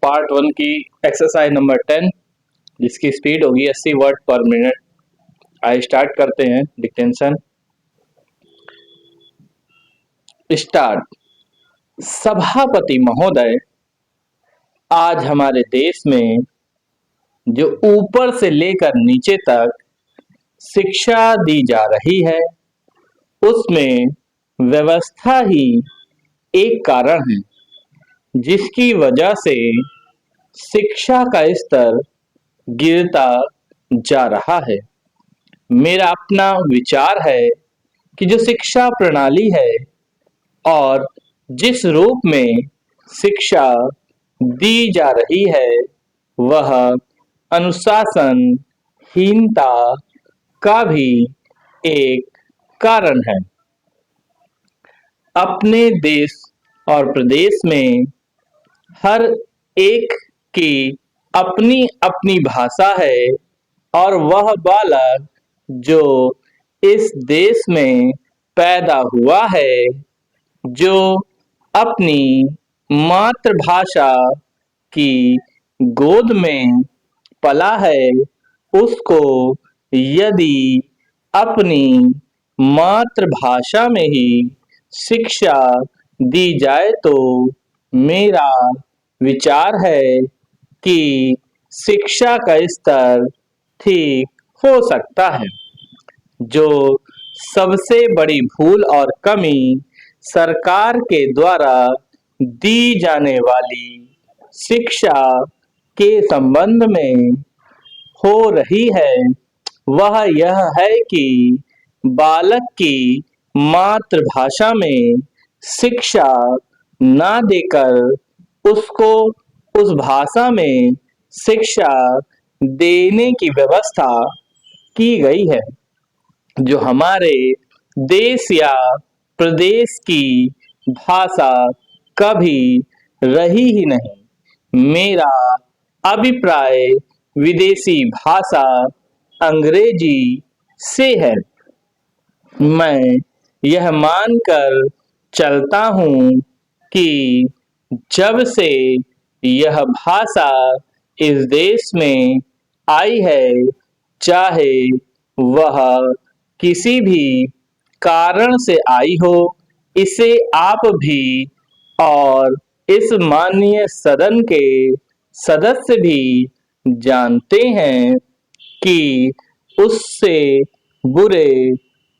Part 1 की exercise number 10 जिसकी speed होगी 80 वर्ड पर मिनट। आइए स्टार्ट करते हैं। Dictation start. सभापति महोदय, आज हमारे देश में जो ऊपर से लेकर नीचे तक शिक्षा दी जा रही है उसमें व्यवस्था ही एक कारण है जिसकी वजह से शिक्षा का स्तर गिरता जा रहा है। मेरा अपना विचार है कि जो शिक्षा प्रणाली है और जिस रूप में शिक्षा दी जा रही है वह अनुशासनहीनता का भी एक कारण है। अपने देश और प्रदेश में हर एक की अपनी अपनी भाषा है और वह बालक जो इस देश में पैदा हुआ है, जो अपनी मातृभाषा की गोद में पला है, उसको यदि अपनी मातृभाषा में ही शिक्षा दी जाए तो मेरा विचार है कि शिक्षा का स्तर ठीक हो सकता है। जो सबसे बड़ी भूल और कमी सरकार के द्वारा दी जाने वाली शिक्षा के संबंध में हो रही है वह यह है कि बालक की मातृभाषा में शिक्षा ना देकर उसको उस भाषा में शिक्षा देने की व्यवस्था की गई है जो हमारे देश या प्रदेश की भाषा कभी रही ही नहीं। मेरा अभिप्राय विदेशी भाषा अंग्रेजी से है। मैं यह मानकर चलता हूँ कि जब से यह भाषा इस देश में आई है, चाहे वह किसी भी कारण से आई हो, इसे आप भी और इस माननीय सदन के सदस्य भी जानते हैं कि उससे बुरे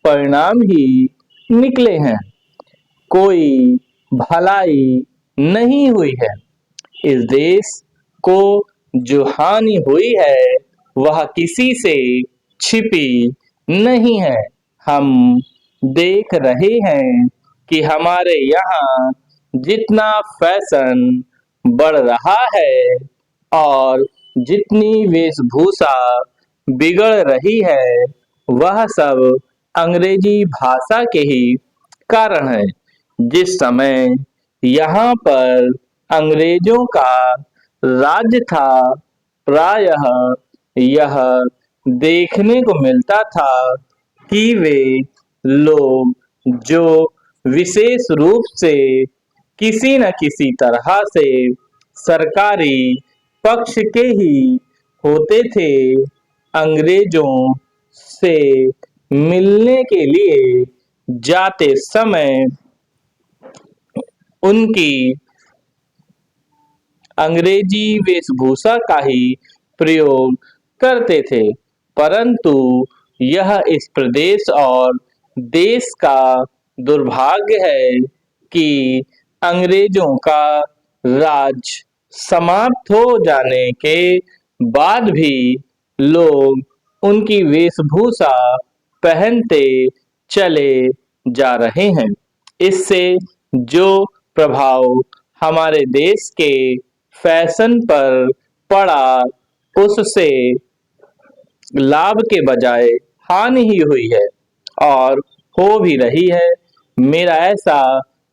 परिणाम ही निकले हैं। कोई भलाई नहीं हुई है। इस देश को जो हानि हुई है वह किसी से छिपी नहीं है। हम देख रहे हैं कि हमारे यहाँ जितना फैशन बढ़ रहा है और जितनी वेशभूषा बिगड़ रही है वह सब अंग्रेजी भाषा के ही कारण है। जिस समय यहाँ पर अंग्रेजों का राज्य था, प्रायः यह देखने को मिलता था कि वे लोग जो विशेष रूप से किसी न किसी तरह से सरकारी पक्ष के ही होते थे, अंग्रेजों से मिलने के लिए जाते समय उनकी अंग्रेजी वेशभूषा का ही प्रयोग करते थे। परंतु यह इस प्रदेश और देश का दुर्भाग्य है कि अंग्रेजों का राज समाप्त हो जाने के बाद भी लोग उनकी वेशभूषा पहनते चले जा रहे हैं। इससे जो प्रभाव हमारे देश के फैशन पर पड़ा उससे लाभ के बजाय हानि ही हुई है और हो भी रही है। मेरा ऐसा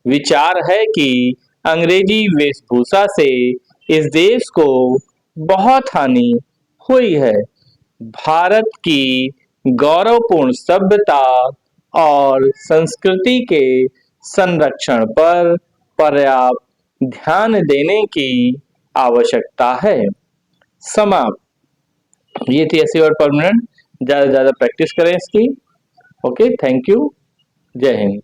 विचार है कि अंग्रेजी वेशभूषा से इस देश को बहुत हानि हुई है। भारत की गौरवपूर्ण सभ्यता और संस्कृति के संरक्षण पर पर्याप्त ध्यान देने की आवश्यकता है। समाप्त। ये थी ऐसी वर्ड परमानेंट। ज्यादा से ज्यादा प्रैक्टिस करें इसकी। Okay, thank you. जय हिंद।